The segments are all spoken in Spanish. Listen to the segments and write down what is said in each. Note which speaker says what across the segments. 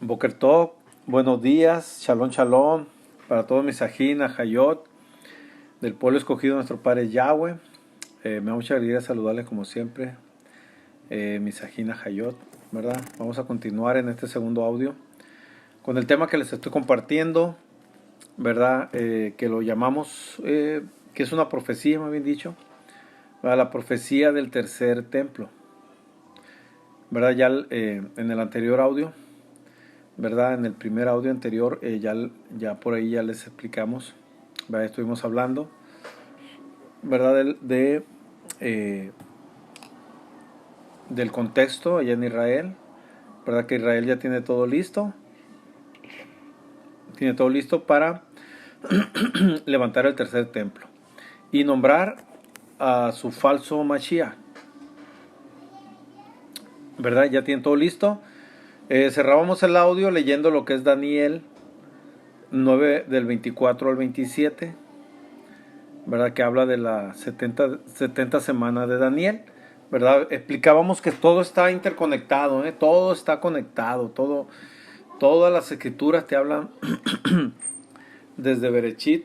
Speaker 1: Boker Tov, buenos días, Shalom Shalom, para todos mis ajín, Hayot, del pueblo escogido de nuestro Padre Yahweh. Me da mucha alegría saludarles como siempre, mis ajín, Hayot, ¿verdad? Vamos a continuar en este segundo audio con el tema que les estoy compartiendo, ¿verdad? Que lo llamamos, que es una profecía, más bien dicho, ¿verdad? La profecía del tercer templo, ¿verdad? Ya en el anterior audio, ¿verdad? En el primer audio anterior ya por ahí ya les explicamos, ¿verdad? Estuvimos hablando, ¿verdad? Del contexto allá en Israel, ¿verdad? Que Israel ya tiene todo listo para levantar el tercer templo y nombrar a su falso Mashiach, ¿verdad? Ya tienen todo listo. Cerrábamos el audio leyendo lo que es Daniel 9 del 24 al 27, ¿verdad? Que habla de la 70 semanas de Daniel, ¿verdad? Explicábamos que todo está interconectado, todo está conectado, todas las escrituras te hablan desde Berechit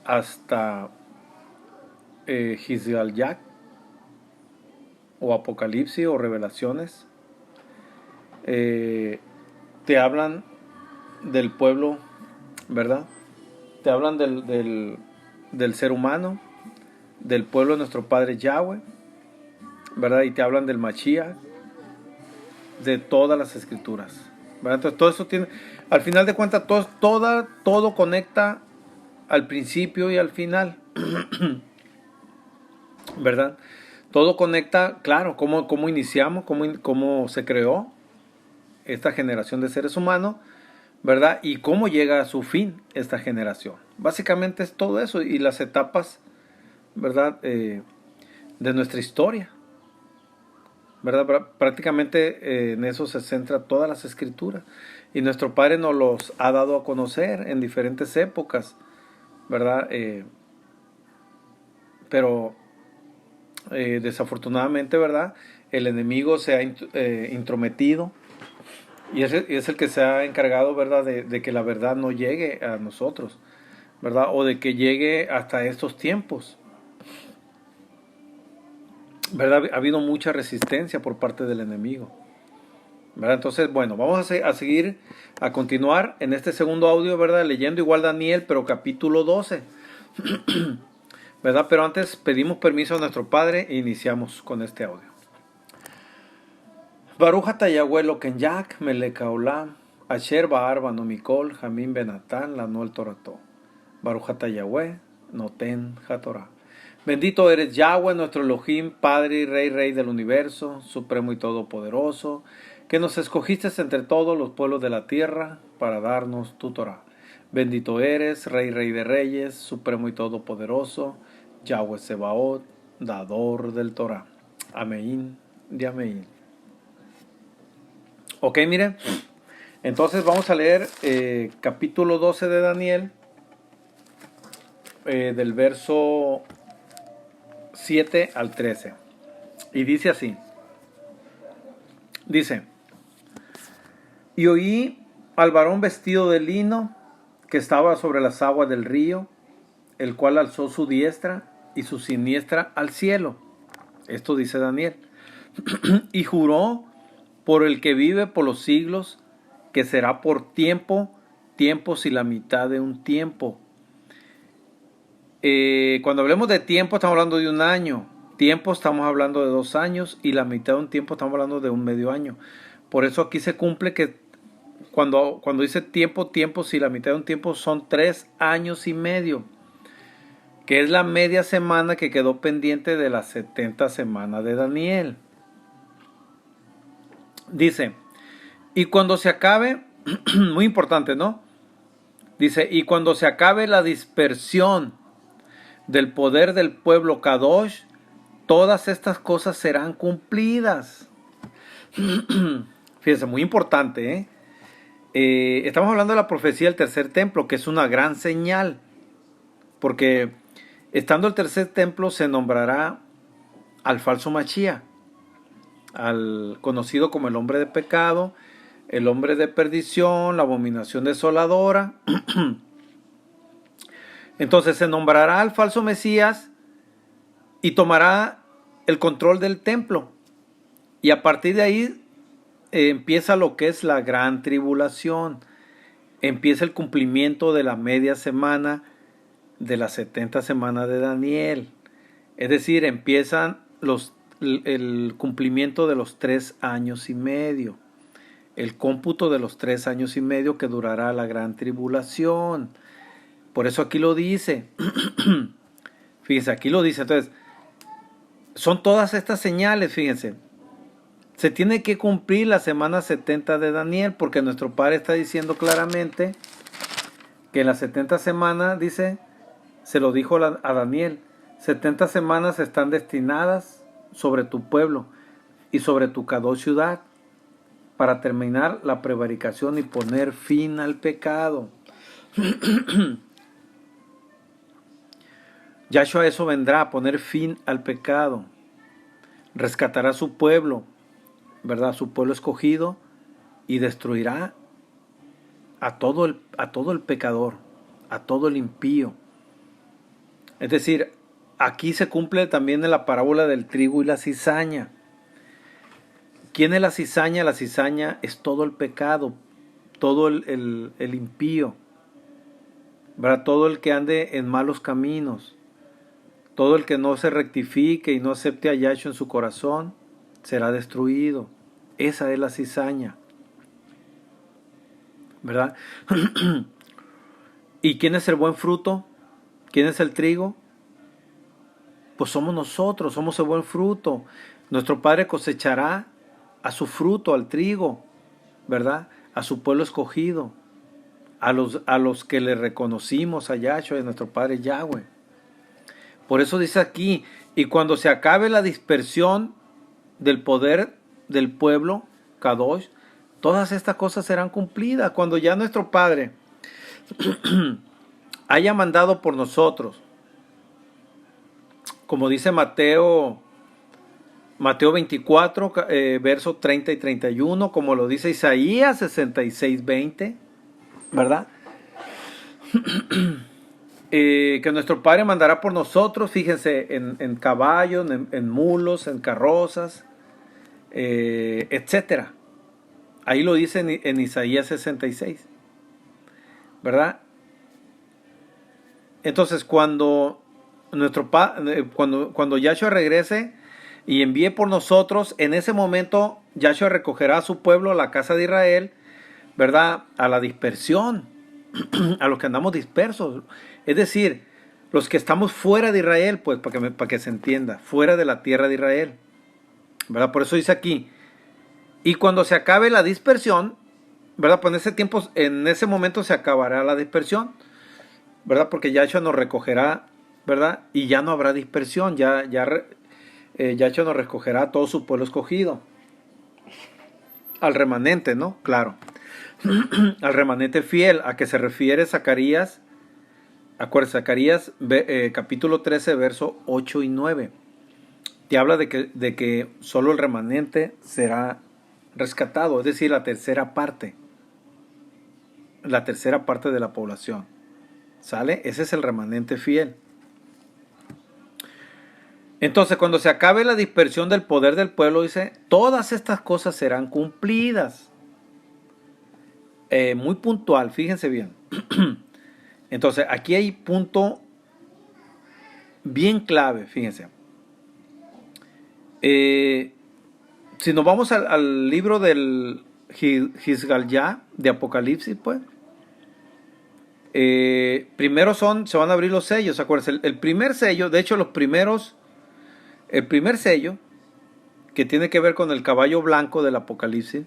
Speaker 1: hasta Hizgalyak o Apocalipsis o Revelaciones. Te hablan del pueblo, ¿verdad? Te hablan del ser humano, del pueblo de nuestro Padre Yahweh, ¿verdad? Y te hablan del Mashiach, de todas las escrituras, ¿verdad? Entonces todo eso tiene, al final de cuentas, todo conecta al principio y al final, ¿verdad? Todo conecta, claro, cómo iniciamos, cómo se creó esta generación de seres humanos, ¿verdad? Y cómo llega a su fin esta generación. Básicamente es todo eso y las etapas, ¿verdad? De nuestra historia, ¿verdad? Prácticamente en eso se centra todas las escrituras. Y nuestro Padre nos los ha dado a conocer en diferentes épocas, ¿verdad? Pero desafortunadamente, ¿verdad? El enemigo se ha intrometido y es el que se ha encargado, ¿verdad? De que la verdad no llegue a nosotros, ¿verdad? O de que llegue hasta estos tiempos, ¿verdad? Ha habido mucha resistencia por parte del enemigo, ¿verdad? Entonces, bueno, vamos a seguir, a continuar en este segundo audio, ¿verdad? Leyendo igual Daniel, pero capítulo 12, ¿verdad? Pero antes pedimos permiso a nuestro Padre e iniciamos con este audio. Baruch atah Yahweh Eloken Yak Melech Haolam Asher Ba'ar Bano Mikol Hamim Benatán Lanu el Torato. Baruch atah Yahweh Noten HaTorah. Bendito eres Yahweh, nuestro Elohim, Padre y Rey del universo, Supremo y Todopoderoso, que nos escogiste entre todos los pueblos de la tierra para darnos tu Torah. Bendito eres, Rey de Reyes, Supremo y Todopoderoso, Yahweh Sebaot, Dador del Torah. Amén de amén. Ok, miren, entonces vamos a leer capítulo 12 de Daniel, del verso 7 al 13. Y dice así. Dice: Y oí al varón vestido de lino que estaba sobre las aguas del río, el cual alzó su diestra y su siniestra al cielo. Esto dice Daniel. Y juró por el que vive por los siglos, que será por tiempos y la mitad de un tiempo. Cuando hablemos de tiempo estamos hablando de un año, tiempo estamos hablando de 2 años y la mitad de un tiempo estamos hablando de un medio año. Por eso aquí se cumple que cuando dice tiempos y la mitad de un tiempo son 3 años y medio, que es la media semana que quedó pendiente de las 70 semanas de Daniel. Dice, y cuando se acabe, muy importante, ¿no? Dice, y cuando se acabe la dispersión del poder del pueblo Kadosh, todas estas cosas serán cumplidas. Fíjense, muy importante, estamos hablando de la profecía del tercer templo, que es una gran señal, porque estando el tercer templo se nombrará al falso Mashiach, al conocido como el hombre de pecado, el hombre de perdición, la abominación desoladora. Entonces se nombrará al falso Mesías y tomará el control del templo. Y a partir de ahí empieza lo que es la gran tribulación. Empieza el cumplimiento de la media semana de las 70 semanas de Daniel. Es decir, empiezan el cumplimiento de los 3 años y medio. El cómputo de los 3 años y medio que durará la gran tribulación. Por eso aquí lo dice. Fíjense, aquí lo dice. Entonces, son todas estas señales, fíjense. Se tiene que cumplir la semana 70 de Daniel, porque nuestro Padre está diciendo claramente que en las 70 semanas, dice, se lo dijo a Daniel, 70 semanas están destinadas sobre tu pueblo y sobre tu Kadosh ciudad para terminar la prevaricación y poner fin al pecado. Yahshua a eso vendrá, a poner fin al pecado. Rescatará a su pueblo, ¿verdad? Su pueblo escogido, y destruirá a todo el pecador, a todo el impío. Es decir, aquí se cumple también en la parábola del trigo y la cizaña. ¿Quién es la cizaña? La cizaña es todo el pecado, todo el impío, ¿verdad? Todo el que ande en malos caminos, todo el que no se rectifique y no acepte a Yahshua en su corazón, será destruido. Esa es la cizaña, ¿verdad? ¿Y quién es el buen fruto? ¿Quién es el trigo? Pues somos nosotros, somos el buen fruto. Nuestro Padre cosechará a su fruto, al trigo, ¿verdad? A su pueblo escogido, a los que le reconocimos a Yahshua, a nuestro Padre Yahweh. Por eso dice aquí, y cuando se acabe la dispersión del poder del pueblo, Kadosh, todas estas cosas serán cumplidas. Cuando ya nuestro Padre haya mandado por nosotros, como dice Mateo 24, versos 30 y 31, como lo dice Isaías 66, 20, ¿verdad? Que nuestro Padre mandará por nosotros, fíjense, en caballos, en mulos, en carrozas, etcétera. Ahí lo dice en Isaías 66, ¿verdad? Entonces, cuando Yahshua regrese y envíe por nosotros, en ese momento Yahshua recogerá a su pueblo, a la casa de Israel, ¿verdad? A la dispersión, a los que andamos dispersos. Es decir, los que estamos fuera de Israel, pues para que se entienda, fuera de la tierra de Israel, ¿verdad? Por eso dice aquí, y cuando se acabe la dispersión, ¿verdad? Pues en ese momento se acabará la dispersión, ¿verdad? Porque Yahshua nos recogerá, ¿verdad? Y ya no habrá dispersión, Yahshua nos recogerá a todo su pueblo escogido. Al remanente, ¿no? Claro. Al remanente fiel, a que se refiere Zacarías, acuérdense, Zacarías capítulo 13, verso 8 y 9. Te habla de que solo el remanente será rescatado, es decir, la tercera parte de la población. ¿Sale? Ese es el remanente fiel. Entonces, cuando se acabe la dispersión del poder del pueblo, dice, todas estas cosas serán cumplidas. Muy puntual, fíjense bien. Entonces, aquí hay punto bien clave, fíjense. Si nos vamos al libro del Hizgalyá de Apocalipsis, pues, primero se van a abrir los sellos, acuérdense, el primer sello, de hecho el primer sello, que tiene que ver con el caballo blanco del Apocalipsis,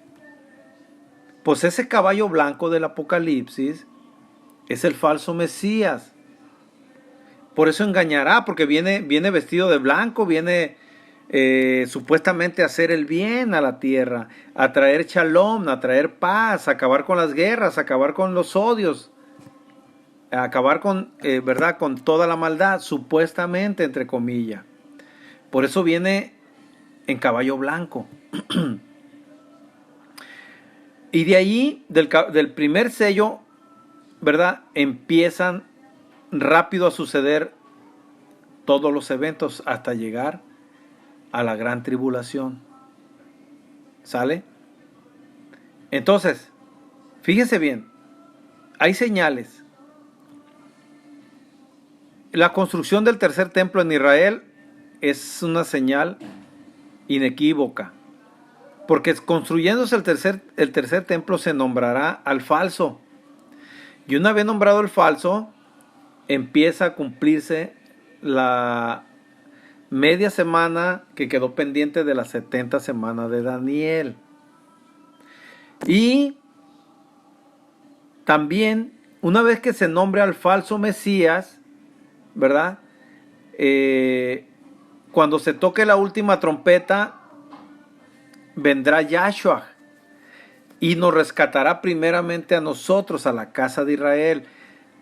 Speaker 1: pues ese caballo blanco del Apocalipsis es el falso Mesías. Por eso engañará, porque viene vestido de blanco, viene supuestamente a hacer el bien a la tierra, a traer shalom, a traer paz, a acabar con las guerras, a acabar con los odios, a acabar con, ¿verdad? Con toda la maldad, supuestamente, entre comillas. Por eso viene en caballo blanco. Y de ahí, del primer sello, ¿verdad? Empiezan rápido a suceder todos los eventos hasta llegar a la gran tribulación. ¿Sale? Entonces, fíjense bien, hay señales. La construcción del tercer templo en Israel es una señal inequívoca. Porque construyéndose el tercer templo se nombrará al falso. Y una vez nombrado el falso, empieza a cumplirse la media semana que quedó pendiente de las 70 semanas de Daniel. Y también, una vez que se nombre al falso Mesías, ¿verdad? Cuando se toque la última trompeta, vendrá Yahshua y nos rescatará primeramente a nosotros, a la casa de Israel,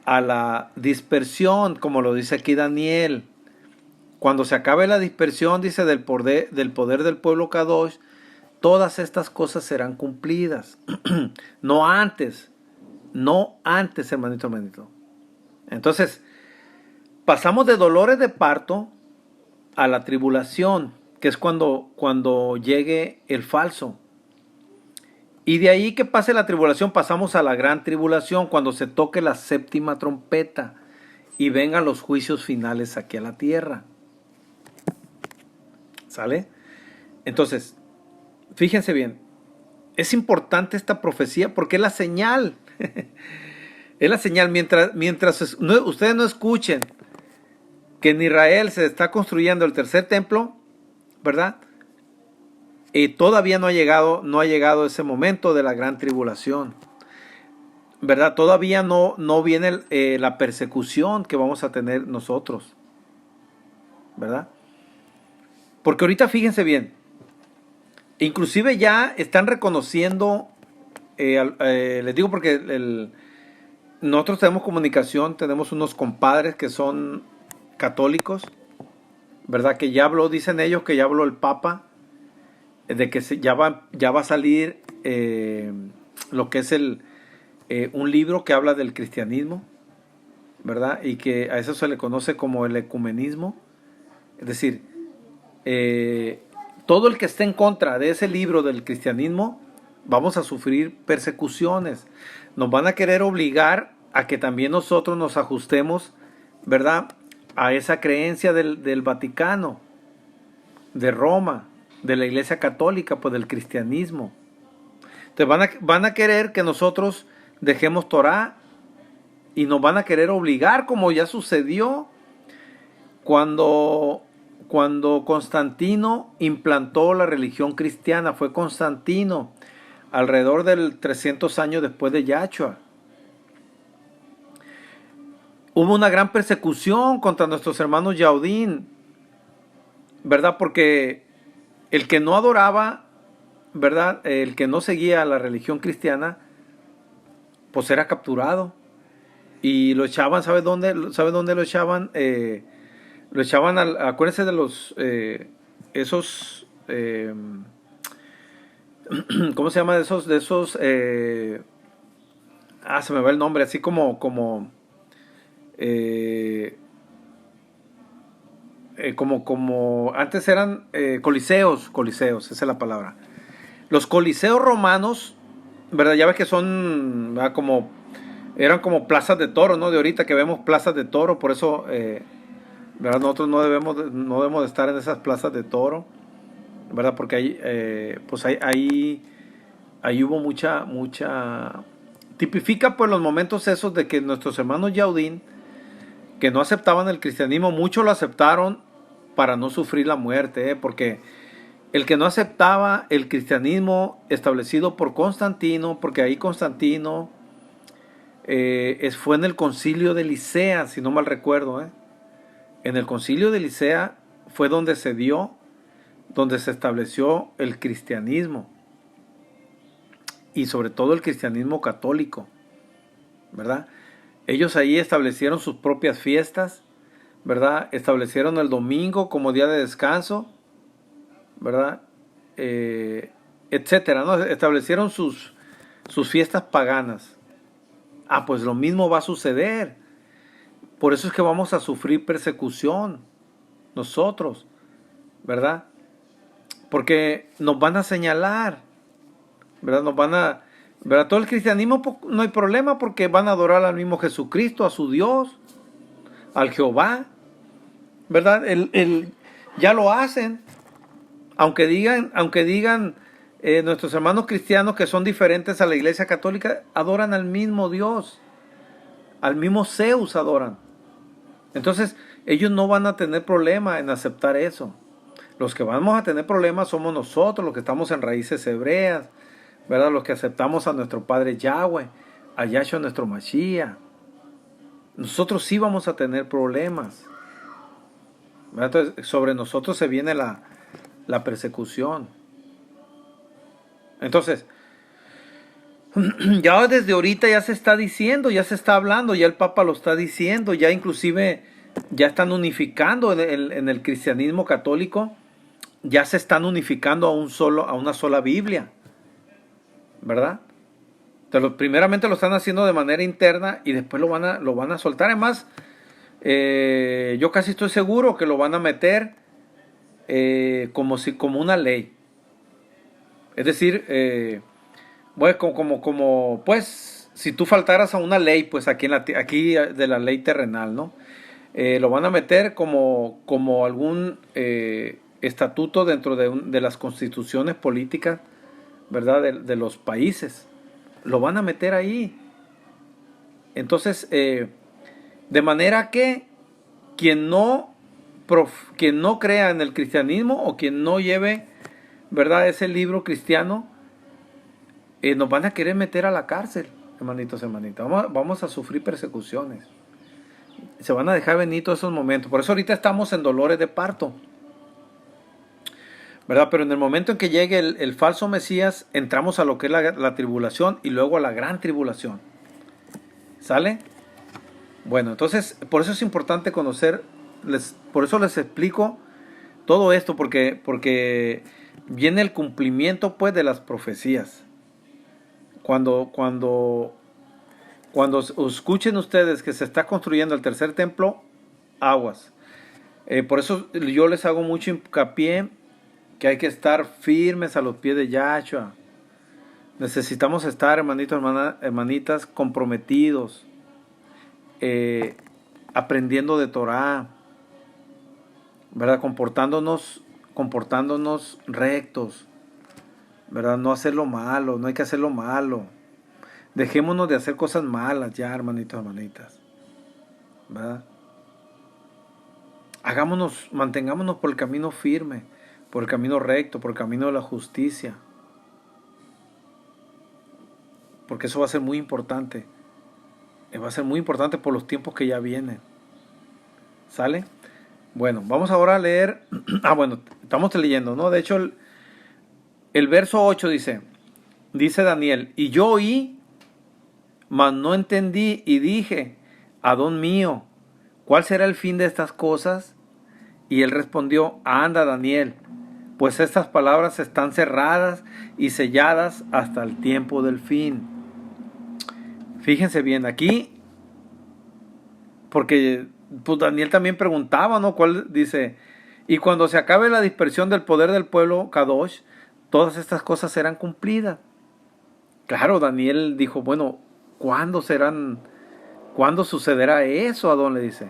Speaker 1: a la dispersión, como lo dice aquí Daniel. Cuando se acabe la dispersión, dice, del poder del pueblo Kadosh, todas estas cosas serán cumplidas. No antes, hermanito. Entonces, pasamos de dolores de parto a la tribulación, que es cuando llegue el falso. Y de ahí que pase la tribulación, pasamos a la gran tribulación, cuando se toque la séptima trompeta y vengan los juicios finales aquí a la tierra. ¿Sale? Entonces, fíjense bien, es importante esta profecía porque es la señal. Es la señal. Mientras ustedes no escuchen que en Israel se está construyendo el tercer templo, ¿verdad? Todavía no ha llegado ese momento de la gran tribulación, ¿verdad? Todavía no viene la persecución que vamos a tener nosotros, ¿verdad? Porque ahorita fíjense bien, inclusive ya están reconociendo, les digo porque nosotros tenemos comunicación, tenemos unos compadres que son católicos, ¿verdad? Que ya habló, dicen ellos que ya habló el Papa, de que ya va a salir lo que es un libro que habla del cristianismo, ¿verdad? Y que a eso se le conoce como el ecumenismo. Es decir, todo el que esté en contra de ese libro del cristianismo, vamos a sufrir persecuciones. Nos van a querer obligar a que también nosotros nos ajustemos, ¿verdad?, a esa creencia del Vaticano, de Roma, de la Iglesia Católica, pues del cristianismo. Entonces van a querer que nosotros dejemos Torah y nos van a querer obligar, como ya sucedió cuando Constantino implantó la religión cristiana. Fue Constantino, alrededor del 300 años después de Yahshua. Hubo una gran persecución contra nuestros hermanos Yaudín, ¿verdad? Porque el que no adoraba, ¿verdad?, el que no seguía la religión cristiana, pues era capturado. Y lo echaban, ¿sabe dónde lo echaban? Lo echaban, acuérdense de los, esos, ¿cómo se llama? De esos, se me va el nombre, así como antes eran coliseos, esa es la palabra. Los coliseos romanos, ¿verdad? Ya ves que son, ¿verdad?, eran como plazas de toro, ¿no? De ahorita que vemos plazas de toro, por eso, ¿verdad?, nosotros no debemos de estar en esas plazas de toro, ¿verdad? Porque ahí hubo mucha, tipifica pues los momentos esos de que nuestros hermanos Yaudín, que no aceptaban el cristianismo, muchos lo aceptaron para no sufrir la muerte, porque el que no aceptaba el cristianismo establecido por Constantino, porque ahí Constantino fue en el concilio de Nicea, si no mal recuerdo, en el concilio de Nicea fue donde se estableció el cristianismo, y sobre todo el cristianismo católico, ¿verdad? Ellos ahí establecieron sus propias fiestas, ¿verdad? Establecieron el domingo como día de descanso, ¿verdad? Etcétera, ¿no? Establecieron sus sus fiestas paganas. Pues lo mismo va a suceder. Por eso es que vamos a sufrir persecución nosotros, ¿verdad? Porque nos van a señalar, ¿verdad? ¿verdad? Todo el cristianismo no hay problema porque van a adorar al mismo Jesucristo, a su Dios, al Jehová, ¿verdad? Ya lo hacen, aunque digan nuestros hermanos cristianos que son diferentes a la Iglesia Católica, adoran al mismo Dios, al mismo Zeus adoran. Entonces, ellos no van a tener problema en aceptar eso. Los que vamos a tener problemas somos nosotros, los que estamos en raíces hebreas, ¿verdad? Los que aceptamos a nuestro Padre Yahweh, a Yahshua nuestro Mashiach. Nosotros sí vamos a tener problemas, ¿verdad? Entonces, sobre nosotros se viene la persecución. Entonces, ya desde ahorita ya se está diciendo, ya se está hablando, ya el Papa lo está diciendo, ya inclusive ya están unificando en el cristianismo católico, ya se están unificando a una sola Biblia, ¿verdad? Entonces, primeramente lo están haciendo de manera interna y después lo van a soltar. Además, yo casi estoy seguro que lo van a meter como una ley. Es decir, bueno, pues, si tú faltaras a una ley, pues aquí de la ley terrenal, ¿no? Lo van a meter como algún estatuto dentro de las constituciones políticas, ¿verdad? De los países. Lo van a meter ahí. Entonces, de manera que quien no crea en el cristianismo o quien no lleve, ¿verdad?, ese libro cristiano, nos van a querer meter a la cárcel, hermanitos, hermanitas. Vamos a sufrir persecuciones. Se van a dejar venir todos esos momentos. Por eso ahorita estamos en dolores de parto, ¿verdad? Pero en el momento en que llegue el falso Mesías, entramos a lo que es la tribulación y luego a la gran tribulación. ¿Sale? Bueno, entonces, por eso es importante conocer, por eso les explico todo esto, porque viene el cumplimiento, pues, de las profecías. Cuando escuchen ustedes que se está construyendo el tercer templo, aguas. Por eso yo les hago mucho hincapié que hay que estar firmes a los pies de Yahshua. Necesitamos estar, hermanitos, hermanitas, comprometidos, aprendiendo de Torah, ¿verdad? Comportándonos rectos, ¿verdad? No hacer lo malo, no hay que hacer lo malo. Dejémonos de hacer cosas malas ya, hermanitos, hermanitas, ¿verdad? Mantengámonos por el camino firme, por el camino recto, por el camino de la justicia. Porque eso va a ser muy importante. Va a ser muy importante por los tiempos que ya vienen. ¿Sale? Bueno, vamos ahora a leer. Bueno, estamos leyendo, ¿no? De hecho, el verso 8 dice Daniel: y yo oí, mas no entendí, y dije: Adón mío, ¿cuál será el fin de estas cosas? Y él respondió: anda, Daniel, pues estas palabras están cerradas y selladas hasta el tiempo del fin. Fíjense bien aquí, porque pues Daniel también preguntaba, ¿no? ¿Cuál? Dice: y cuando se acabe la dispersión del poder del pueblo Kadosh, todas estas cosas serán cumplidas. Claro, Daniel dijo: bueno, ¿cuándo sucederá eso? Adón le dice: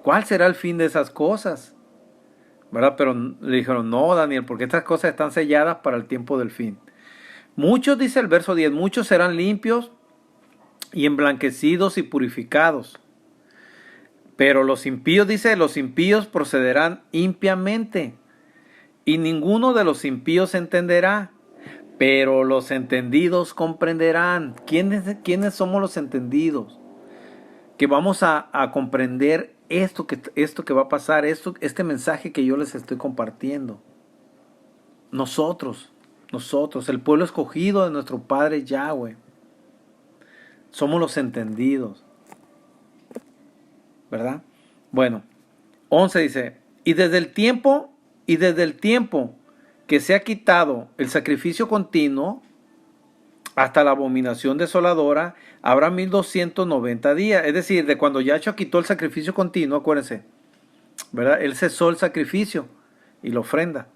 Speaker 1: ¿cuál será el fin de esas cosas? ¿Verdad? Pero le dijeron: no, Daniel, porque estas cosas están selladas para el tiempo del fin. Muchos, dice el verso 10, muchos serán limpios y emblanquecidos y purificados. Pero los impíos, dice, los impíos procederán impiamente, y ninguno de los impíos entenderá, pero los entendidos comprenderán. ¿Quiénes somos los entendidos? Que vamos a comprender esto que va a pasar, este mensaje que yo les estoy compartiendo. Nosotros, el pueblo escogido de nuestro Padre Yahweh, somos los entendidos, ¿verdad? Bueno, 11 dice: y desde el tiempo que se ha quitado el sacrificio continuo, hasta la abominación desoladora habrá 1290 días. Es decir, de cuando Yahshua quitó el sacrificio continuo, acuérdense, ¿verdad? Él cesó el sacrificio y la ofrenda.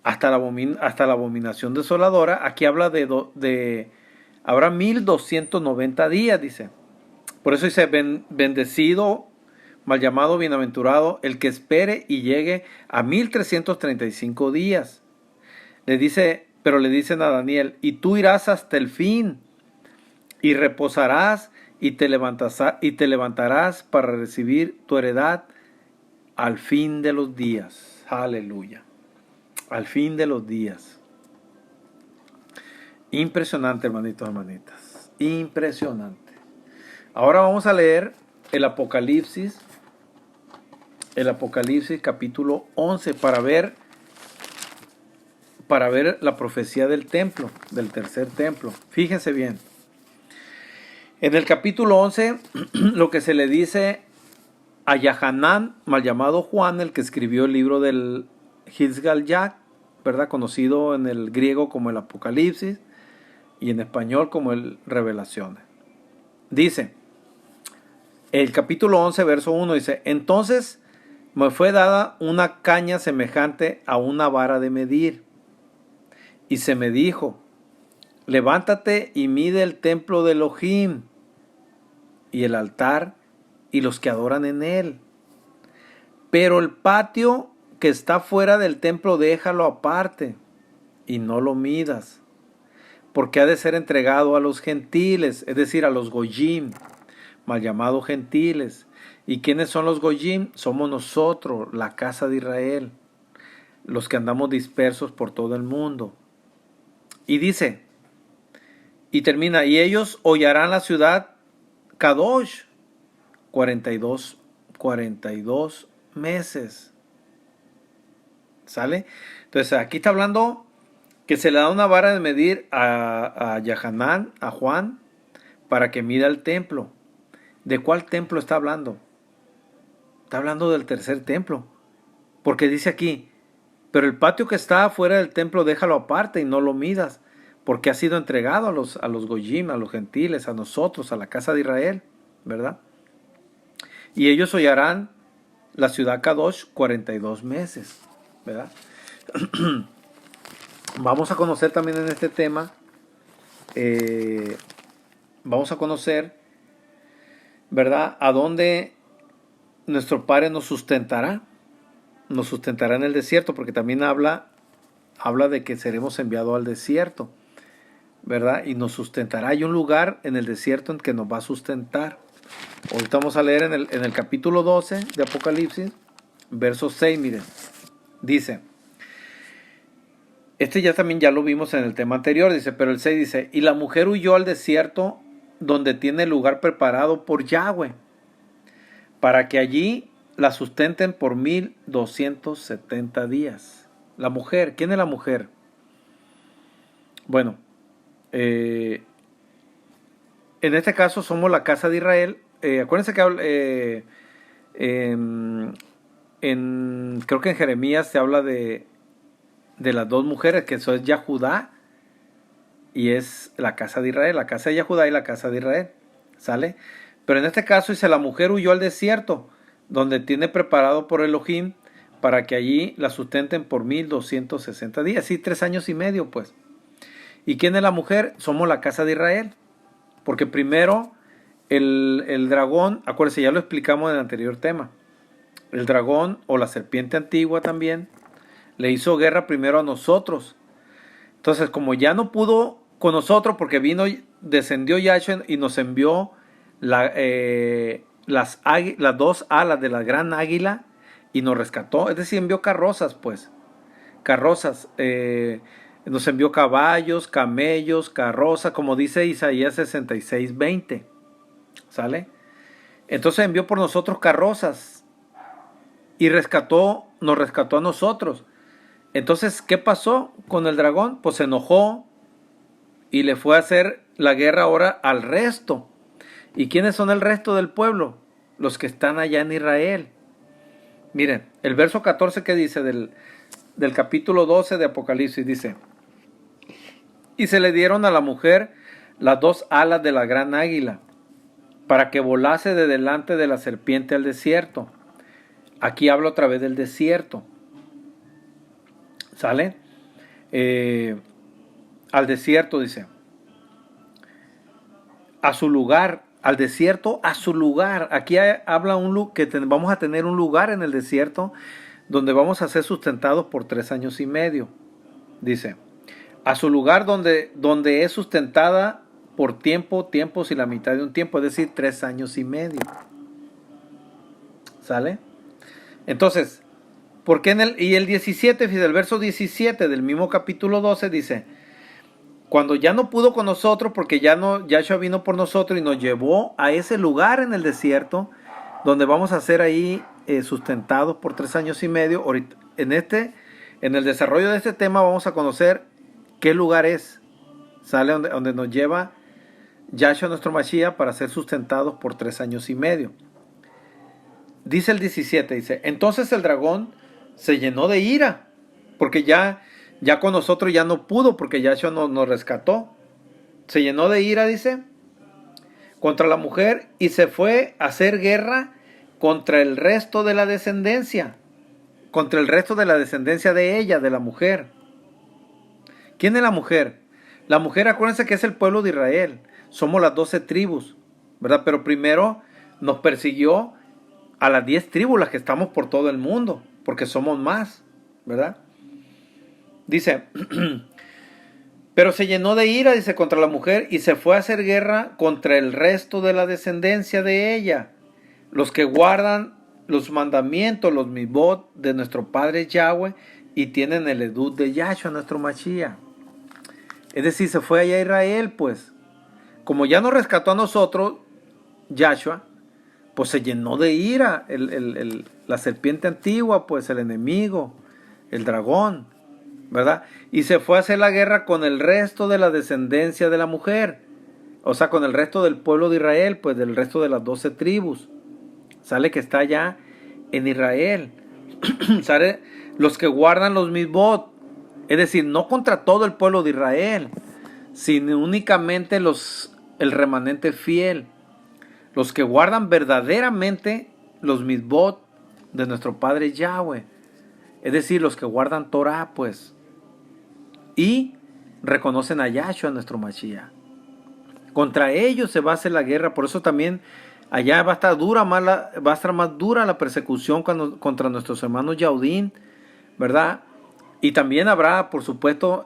Speaker 1: Hasta la abominación desoladora, aquí habla de habrá 1290 días, dice. Por eso dice, bendecido, mal llamado, bienaventurado, el que espere y llegue a 1335 días. Pero le dicen a Daniel, y tú irás hasta el fin, y reposarás, y te levantarás para recibir tu heredad al fin de los días. Aleluya. Al fin de los días. Impresionante, hermanitos, hermanitas. Impresionante. Ahora vamos a leer el Apocalipsis capítulo 11 para ver la profecía del templo, del tercer templo. Fíjense bien. En el capítulo 11, lo que se le dice a Yahanán, mal llamado Juan, el que escribió el libro del Hizgal-Yak, ¿verdad? Conocido en el griego como el Apocalipsis y en español como el Revelaciones. Dice, el capítulo 11, verso 1 dice, entonces me fue dada una caña semejante a una vara de medir, y se me dijo, levántate y mide el templo de Elohim, y el altar, y los que adoran en él. Pero el patio que está fuera del templo déjalo aparte, y no lo midas, porque ha de ser entregado a los gentiles, es decir, a los goyim, mal llamados gentiles. ¿Y quiénes son los goyim? Somos nosotros, la casa de Israel, los que andamos dispersos por todo el mundo. Y dice, y termina, y ellos hollarán la ciudad Kadosh 42 meses. ¿Sale? Entonces aquí está hablando que se le da una vara de medir a Yahanán, a Juan, para que mida el templo. ¿De cuál templo está hablando? Está hablando del tercer templo. Porque dice aquí, pero el patio que está afuera del templo déjalo aparte y no lo midas, porque ha sido entregado a los goyim, a los gentiles, a nosotros, a la casa de Israel, ¿verdad? Y ellos hollarán la ciudad Kadosh 42 meses, ¿verdad? Vamos a conocer también en este tema, vamos a conocer, ¿verdad? A dónde nuestro Padre nos sustentará en el desierto, porque también habla de que seremos enviados al desierto, ¿verdad? Y nos sustentará. Hay un lugar en el desierto en que nos va a sustentar. Ahorita vamos a leer en el capítulo 12 de Apocalipsis, verso 6, miren. Dice, ya lo vimos en el tema anterior, dice, pero el 6 dice, y la mujer huyó al desierto donde tiene el lugar preparado por Yahweh, para que allí la sustenten por 1270 días. La mujer, ¿quién es la mujer? Bueno, en este caso somos la casa de Israel. Acuérdense que creo que en Jeremías se habla de las dos mujeres, que eso es Yahudá y es la casa de Israel, la casa de Yahudá y la casa de Israel, ¿sale? Pero en este caso dice, la mujer huyó al desierto, donde tiene preparado por Elohim, para que allí la sustenten por 1260 días, sí, 3 años y medio, pues. ¿Y quién es la mujer? Somos la casa de Israel, porque primero el dragón, acuérdense, ya lo explicamos en el anterior tema, el dragón o la serpiente antigua también, le hizo guerra primero a nosotros. Entonces, como ya no pudo con nosotros, porque descendió Yahshua y nos envió las dos alas de la gran águila y nos rescató, es decir, envió carrozas, pues, nos envió caballos, camellos, carrozas, como dice Isaías 66:20, ¿sale? Entonces envió por nosotros carrozas y nos rescató a nosotros. Entonces, ¿qué pasó con el dragón? Pues se enojó y le fue a hacer la guerra ahora al resto. ¿Y quiénes son el resto del pueblo? Los que están allá en Israel. Miren, el verso 14 que dice del capítulo 12 de Apocalipsis dice, Y se le dieron a la mujer las dos alas de la gran águila, para que volase de delante de la serpiente al desierto. Aquí hablo otra vez del desierto. ¿Sale? Al desierto, dice. A su lugar, al desierto, a su lugar. Aquí habla que vamos a tener un lugar en el desierto donde vamos a ser sustentados por 3 años y medio. Dice, a su lugar donde es sustentada por tiempos y la mitad de un tiempo, es decir, 3 años y medio. ¿Sale? Entonces, ¿por qué y el 17, fíjate, el verso 17 del mismo capítulo 12 dice, cuando ya no pudo con nosotros, porque Yahshua vino por nosotros y nos llevó a ese lugar en el desierto, donde vamos a ser ahí sustentados por 3 años y medio. Ahorita, en el desarrollo de este tema vamos a conocer qué lugar es, ¿sale? Donde nos lleva Yahshua nuestro Mashiach para ser sustentados por 3 años y medio. Dice el 17, dice, entonces el dragón se llenó de ira, porque ya con nosotros ya no pudo, porque Yahshua nos rescató. Se llenó de ira, dice, contra la mujer y se fue a hacer guerra contra el resto de la descendencia. Contra el resto de la descendencia de ella, de la mujer. ¿Quién es la mujer? La mujer, acuérdense que es el pueblo de Israel. Somos las 12 tribus, ¿verdad? Pero primero nos persiguió a las 10 tribus, las que estamos por todo el mundo, porque somos más, ¿verdad? Dice, pero se llenó de ira, dice, contra la mujer y se fue a hacer guerra contra el resto de la descendencia de ella, los que guardan los mandamientos, los mivot de nuestro Padre Yahweh y tienen el edut de Yahshua, nuestro Mashiach. Es decir, se fue allá a Israel, pues. Como ya nos rescató a nosotros, Yahshua, pues se llenó de ira la serpiente antigua, pues el enemigo, el dragón, ¿verdad? Y se fue a hacer la guerra con el resto de la descendencia de la mujer, o sea, con el resto del pueblo de Israel, pues del resto de las 12 tribus. Sale que está allá en Israel. Sale los que guardan los mizbot, es decir, no contra todo el pueblo de Israel, sino únicamente el remanente fiel. Los que guardan verdaderamente los mizbot de nuestro Padre Yahweh. Es decir, los que guardan Torah, pues. Y reconocen a Yahshua, nuestro Mashiach. Contra ellos se va a hacer la guerra. Por eso también allá va a estar más dura la persecución contra nuestros hermanos Yaudín, ¿verdad? Y también habrá, por supuesto,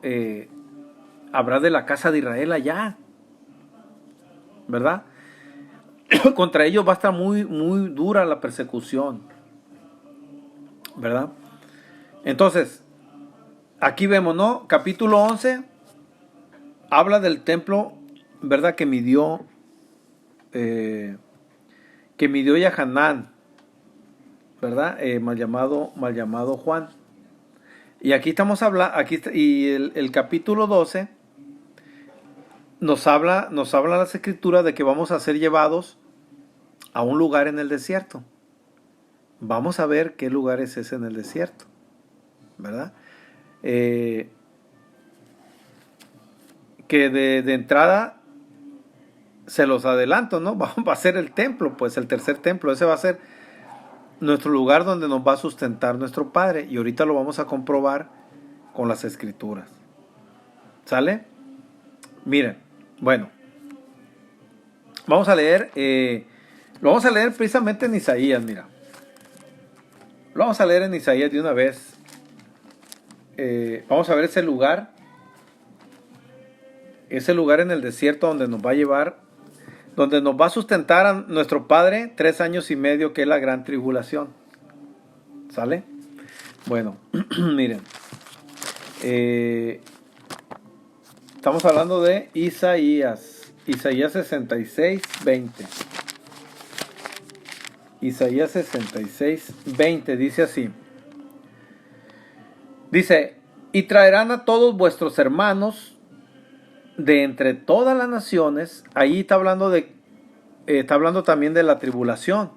Speaker 1: habrá de la casa de Israel allá, ¿verdad? Contra ellos va a estar muy, muy dura la persecución, ¿verdad? Entonces, aquí vemos, ¿no? Capítulo 11 habla del templo, ¿verdad? Que midió Yahanán, ¿verdad? Mal llamado Juan. Y aquí estamos hablando, y el capítulo 12 nos habla las escrituras de que vamos a ser llevados a un lugar en el desierto. Vamos a ver qué lugar es ese en el desierto, ¿verdad? Que de entrada se los adelanto, ¿no? Va a ser el templo, pues el tercer templo. Ese va a ser nuestro lugar donde nos va a sustentar nuestro Padre. Y ahorita lo vamos a comprobar con las escrituras. ¿Sale? Miren, bueno. Vamos a leer, lo vamos a leer precisamente en Isaías, mira. Lo vamos a leer en Isaías de una vez. Vamos a ver ese lugar en el desierto donde nos va a llevar, donde nos va a sustentar a nuestro Padre 3 años y medio, que es la gran tribulación. ¿Sale? Bueno, miren. Estamos hablando de Isaías 66, 20. Isaías 66, 20 dice así. Dice, y traerán a todos vuestros hermanos de entre todas las naciones. Ahí está hablando también de la tribulación,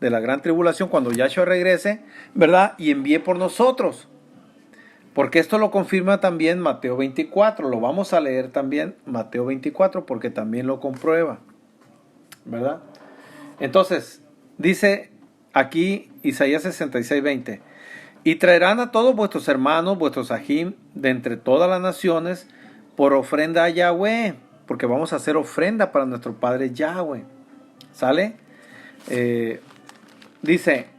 Speaker 1: de la gran tribulación, cuando Yahshua regrese, ¿verdad? Y envíe por nosotros. Porque esto lo confirma también Mateo 24. Lo vamos a leer también Mateo 24 porque también lo comprueba. ¿Verdad? Entonces, dice aquí Isaías 66:20. Y traerán a todos vuestros hermanos, vuestros ajim, de entre todas las naciones, por ofrenda a Yahweh. Porque vamos a hacer ofrenda para nuestro Padre Yahweh. ¿Sale? Dice,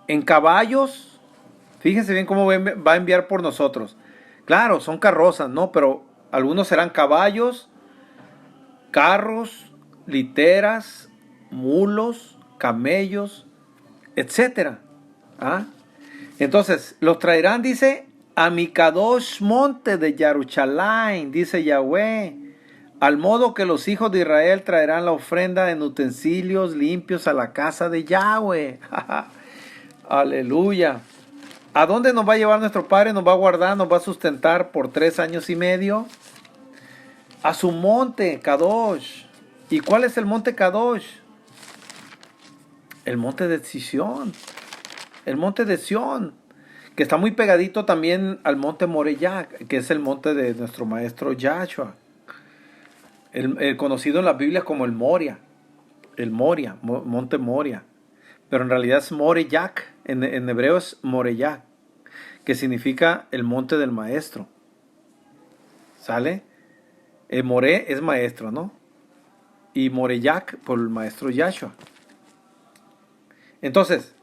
Speaker 1: en caballos. Fíjense bien cómo va a enviar por nosotros. Claro, son carrozas, ¿no? Pero algunos serán caballos, carros, literas, mulos, camellos, etcétera. ¿Ah? Entonces, los traerán, dice, a mi Kadosh monte de Yaruchalain, dice Yahweh. Al modo que los hijos de Israel traerán la ofrenda en utensilios limpios a la casa de Yahweh. Aleluya. ¿A dónde nos va a llevar nuestro Padre? Nos va a guardar, nos va a sustentar por 3 años y medio. A su monte, Kadosh. ¿Y cuál es el monte Kadosh? El monte de Sión. El monte de Sión. Que está muy pegadito también al monte Moriah, que es el monte de nuestro maestro Yahshua. El conocido en la Biblia como el Moria. El Moria, monte Moria. Pero en realidad es Moriah. En hebreo es Moriah, que significa el monte del maestro. ¿Sale? Moré es maestro, ¿no? Y Moriah por el maestro Yahshua. Entonces,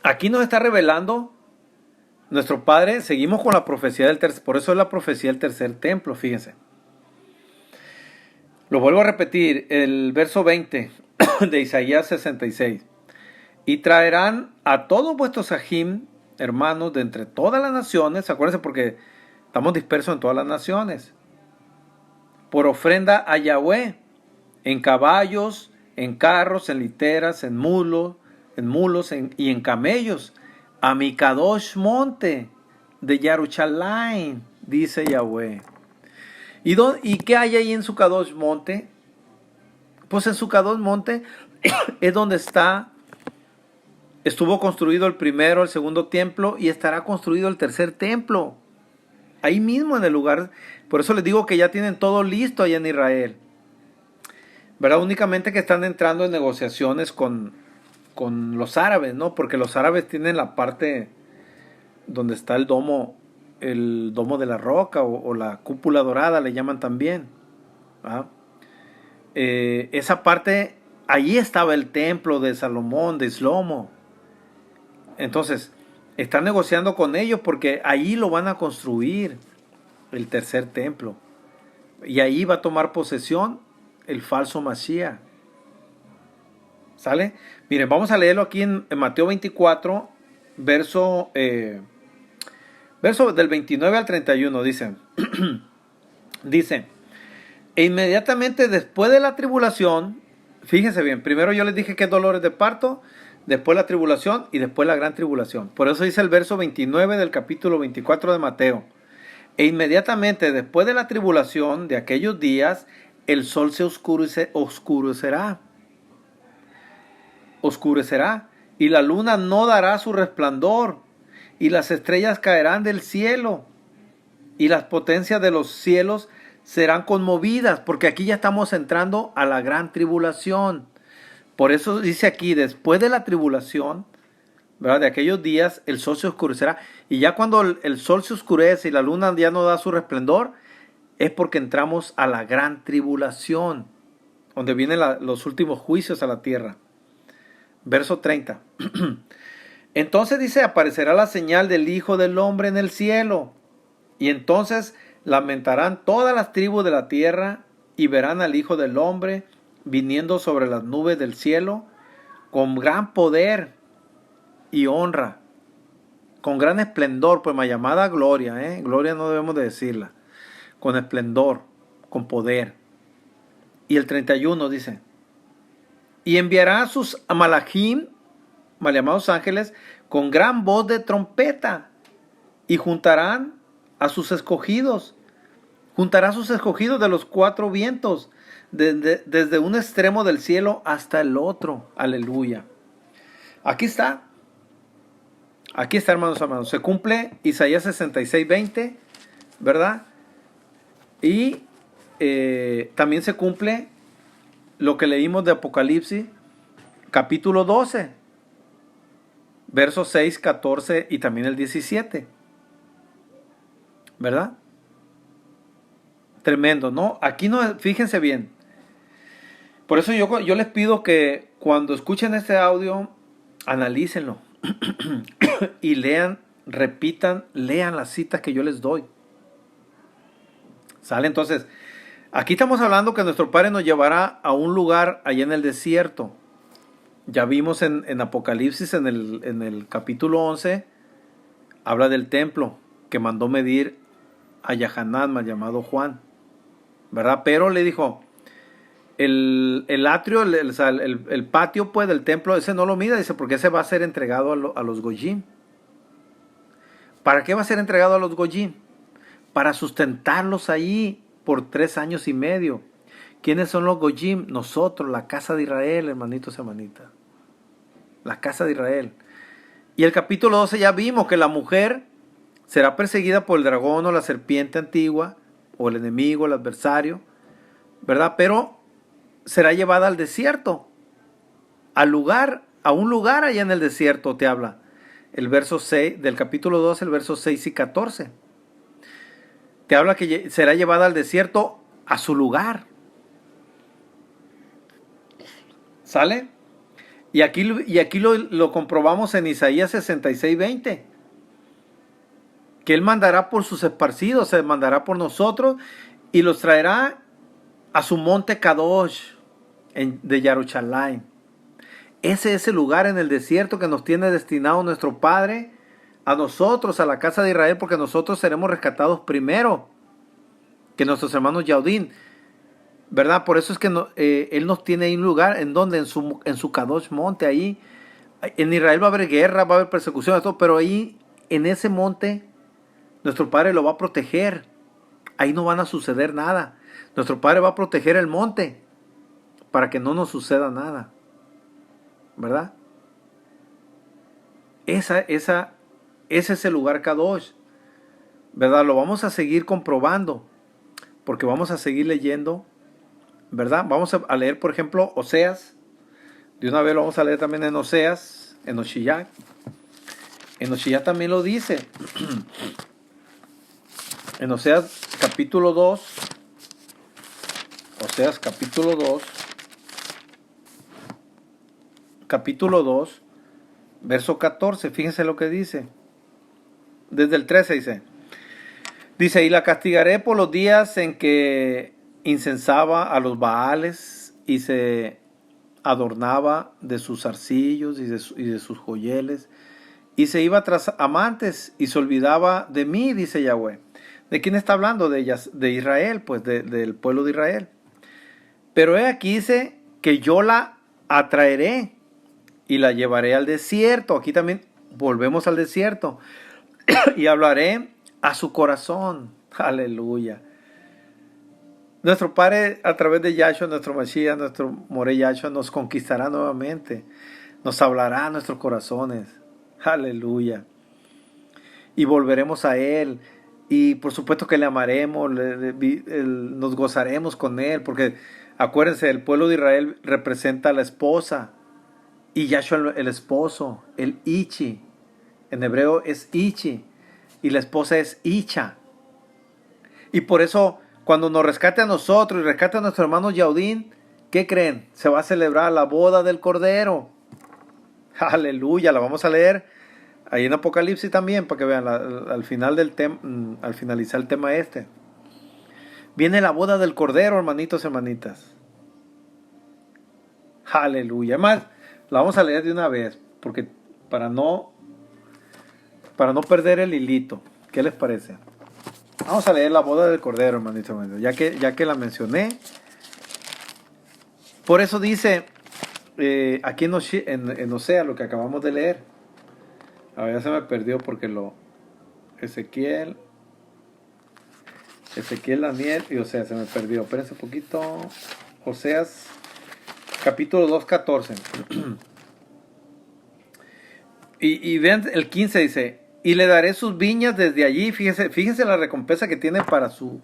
Speaker 1: aquí nos está revelando nuestro Padre. Seguimos con la profecía del tercer, por eso es la profecía del tercer templo, fíjense. Lo vuelvo a repetir, el verso 20 de Isaías 66. Y traerán a todos vuestros ajim, hermanos, de entre todas las naciones. Acuérdense porque estamos dispersos en todas las naciones. Por ofrenda a Yahweh. En caballos, en carros, en literas, en mulos y en camellos. A mi Kadosh monte de Yaruchalain, dice Yahweh. ¿Y qué hay ahí en su Kadosh monte? Pues en su Kadosh monte es donde estuvo construido el primero, el segundo templo y estará construido el tercer templo. Ahí mismo en el lugar. Por eso les digo que ya tienen todo listo allá en Israel. ¿Verdad? Únicamente que están entrando en negociaciones con los árabes, ¿no? Porque los árabes tienen la parte donde está el domo de la roca o la cúpula dorada, le llaman también. ¿Ah? Esa parte, allí estaba el templo de Salomón, de Shlomo. Entonces, están negociando con ellos porque ahí lo van a construir, el tercer templo. Y ahí va a tomar posesión el falso Mashiach. ¿Sale? Miren, vamos a leerlo aquí en Mateo 24, verso del 29 al 31, dice. Dice, e inmediatamente después de la tribulación, fíjense bien, primero yo les dije que es dolores de parto, después la tribulación y después la gran tribulación. Por eso dice el verso 29 del capítulo 24 de Mateo. E inmediatamente después de la tribulación de aquellos días, el sol se oscurecerá, y la luna no dará su resplandor, y las estrellas caerán del cielo, y las potencias de los cielos serán conmovidas, porque aquí ya estamos entrando a la gran tribulación. Por eso dice aquí, después de la tribulación, ¿verdad? De aquellos días, el sol se oscurecerá. Y ya cuando el sol se oscurece y la luna ya no da su resplandor, es porque entramos a la gran tribulación, donde vienen los últimos juicios a la tierra. Verso 30. Entonces dice, aparecerá la señal del Hijo del Hombre en el cielo. Y entonces lamentarán todas las tribus de la tierra y verán al Hijo del Hombre viniendo sobre las nubes del cielo con gran poder y honra, con gran esplendor, pues más llamada gloria, gloria no debemos de decirla, con esplendor, con poder. Y el 31 dice, y enviará a sus malachim, mal llamados ángeles, con gran voz de trompeta, y juntarán a sus escogidos de los 4 vientos, desde un extremo del cielo hasta el otro. Aleluya. Aquí está. Aquí está, hermanos. Se cumple Isaías 66:20, ¿verdad? Y también se cumple lo que leímos de Apocalipsis, capítulo 12, versos 6, 14 y también el 17, ¿verdad? Tremendo, ¿no? Aquí no, fíjense bien. Por eso yo les pido que cuando escuchen este audio, analícenlo y lean, repitan, lean las citas que yo les doy. ¿Sale? Entonces, aquí estamos hablando que nuestro Padre nos llevará a un lugar allá en el desierto. Ya vimos en Apocalipsis, en el capítulo 11, habla del templo que mandó medir a Yahanán, mal llamado Juan, ¿verdad? Pero le dijo, el atrio, el patio pues del templo, ese no lo mida, dice, porque ese va a ser entregado a los Goyim. ¿Para qué va a ser entregado a los Goyim? Para sustentarlos ahí por 3 años y medio. ¿Quiénes son los Goyim? Nosotros, la casa de Israel, hermanitos y hermanitas. La casa de Israel. Y el capítulo 12 ya vimos que la mujer será perseguida por el dragón o la serpiente antigua, o el enemigo, el adversario, ¿verdad? Pero será llevada al desierto, a un lugar allá en el desierto, te habla. El verso 6 del capítulo 12, el verso 6 y 14. Te habla que será llevada al desierto a su lugar. ¿Sale? Y aquí lo comprobamos en Isaías 66:20. Que Él mandará por sus esparcidos, se mandará por nosotros y los traerá a su monte Kadosh de Yaruchalaim. Ese es el lugar en el desierto que nos tiene destinado nuestro Padre a nosotros, a la casa de Israel, porque nosotros seremos rescatados primero que nuestros hermanos Yaudín, ¿verdad? Por eso es que Él nos tiene ahí un lugar en donde en su Kadosh monte, ahí en Israel va a haber guerra, va a haber persecución, todo, pero ahí en ese monte nuestro Padre lo va a proteger. Ahí no van a suceder nada. Nuestro Padre va a proteger el monte para que no nos suceda nada, ¿verdad? Ese es el lugar Kadosh, ¿verdad? Lo vamos a seguir comprobando porque vamos a seguir leyendo, ¿verdad? Vamos a leer, por ejemplo, Oseas. De una vez lo vamos a leer también en Oseas, en Oshiach. En Oshiach también lo dice. En Oseas capítulo 2. Oseas capítulo 2. Capítulo 2, verso 14. Fíjense lo que dice. Desde el 13 dice. Dice, y la castigaré por los días en que incensaba a los Baales y se adornaba de sus arcillos y de sus joyeles, y se iba tras amantes y se olvidaba de mí, dice Yahweh. ¿De quién está hablando? De Israel, pues del pueblo de Israel. Pero he aquí dice que yo la atraeré y la llevaré al desierto. Aquí también volvemos al desierto. Y hablaré a su corazón. Aleluya. Nuestro Padre, a través de Yahshua, nuestro Mashiach, nuestro Moré Yahshua, nos conquistará nuevamente. Nos hablará a nuestros corazones. Aleluya. Y volveremos a Él. Y por supuesto que le amaremos, nos gozaremos con Él. Porque acuérdense, el pueblo de Israel representa a la esposa. Y Yahshua el esposo, el Ichi. En hebreo es Ichi. Y la esposa es Icha. Y por eso, cuando nos rescate a nosotros y rescate a nuestros hermanos Yaudín, ¿qué creen? Se va a celebrar la boda del Cordero. Aleluya, la vamos a leer ahí en Apocalipsis también, para que vean al final al finalizar el tema este. Viene la boda del Cordero, hermanitos y hermanitas. Aleluya. Además, la vamos a leer de una vez, porque para no perder el hilito. ¿Qué les parece? Vamos a leer la boda del Cordero, hermanitos y hermanitas, ya que la mencioné. Por eso dice aquí en Osea, lo que acabamos de leer. A ver, ya se me perdió porque Ezequiel, Daniel y Oseas se me perdió. Espérense un poquito. Oseas, capítulo 2, 14. y vean el 15 dice, y le daré sus viñas desde allí. Fíjense la recompensa que tiene para su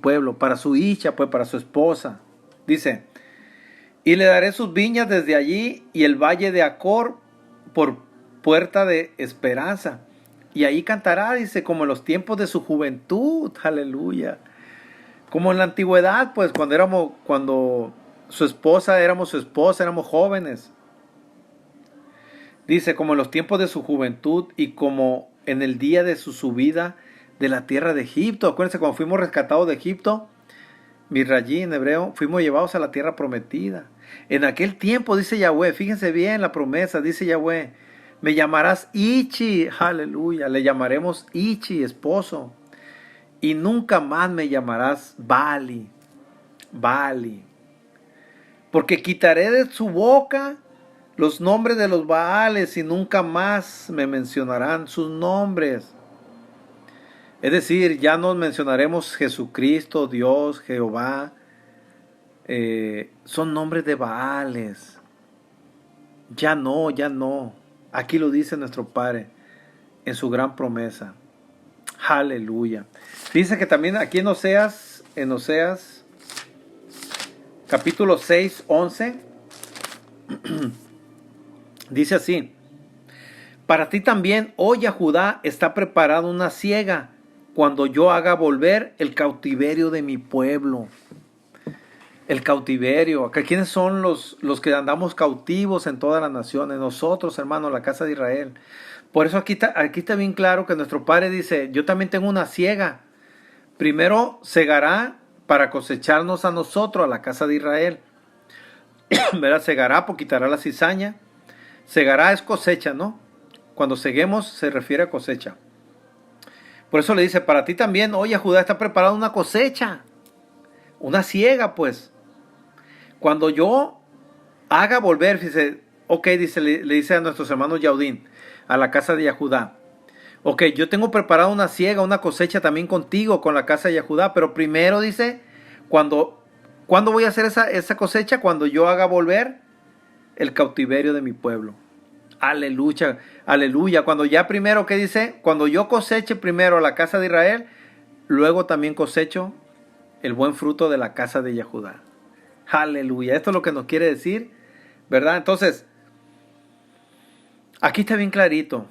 Speaker 1: pueblo, para su hija, pues para su esposa. Dice, y le daré sus viñas desde allí y el valle de Acor por puerta de esperanza. Y ahí cantará, dice, como en los tiempos de su juventud. Aleluya. Como en la antigüedad, pues cuando su esposa, éramos jóvenes. Dice, como en los tiempos de su juventud y como en el día de su subida de la tierra de Egipto. Acuérdense, cuando fuimos rescatados de Egipto, Mirrayí en hebreo, fuimos llevados a la tierra prometida. En aquel tiempo, dice Yahweh, fíjense bien la promesa, dice Yahweh, me llamarás Ichi, aleluya, le llamaremos Ichi, esposo, y nunca más me llamarás Bali, porque quitaré de su boca los nombres de los Baales y nunca más me mencionarán sus nombres. Es decir, ya no mencionaremos Jesucristo, Dios, Jehová. Son nombres de Baales. Ya no. Aquí lo dice nuestro Padre en su gran promesa. Aleluya. Dice que también aquí en Oseas capítulo 6, 11, dice así, para ti también, oh Judá, está preparada una siega cuando yo haga volver el cautiverio de mi pueblo. El cautiverio. Acá, ¿quiénes son los que andamos cautivos en todas las naciones? Nosotros, hermanos, la casa de Israel. Por eso aquí está bien claro que nuestro Padre dice, yo también tengo una siega. Primero segará para cosecharnos a nosotros, a la casa de Israel. ¿Verdad? Segará, porque quitará la cizaña. Segará es cosecha, ¿no? Cuando seguemos se refiere a cosecha. Por eso le dice, para ti también, oye, Judá, está preparada una cosecha. Una siega, pues. Cuando yo haga volver, dice, ok, dice, le dice a nuestros hermanos Yaudín, a la casa de Judá. Ok, yo tengo preparada una siega, una cosecha también contigo, con la casa de Judá. Pero primero dice, ¿cuándo voy a hacer esa cosecha? Cuando yo haga volver el cautiverio de mi pueblo. Aleluya, aleluya. Cuando ya primero, ¿qué dice? Cuando yo coseche primero la casa de Israel, luego también cosecho el buen fruto de la casa de Judá. Aleluya. Esto es lo que nos quiere decir, ¿verdad? Entonces, aquí está bien clarito,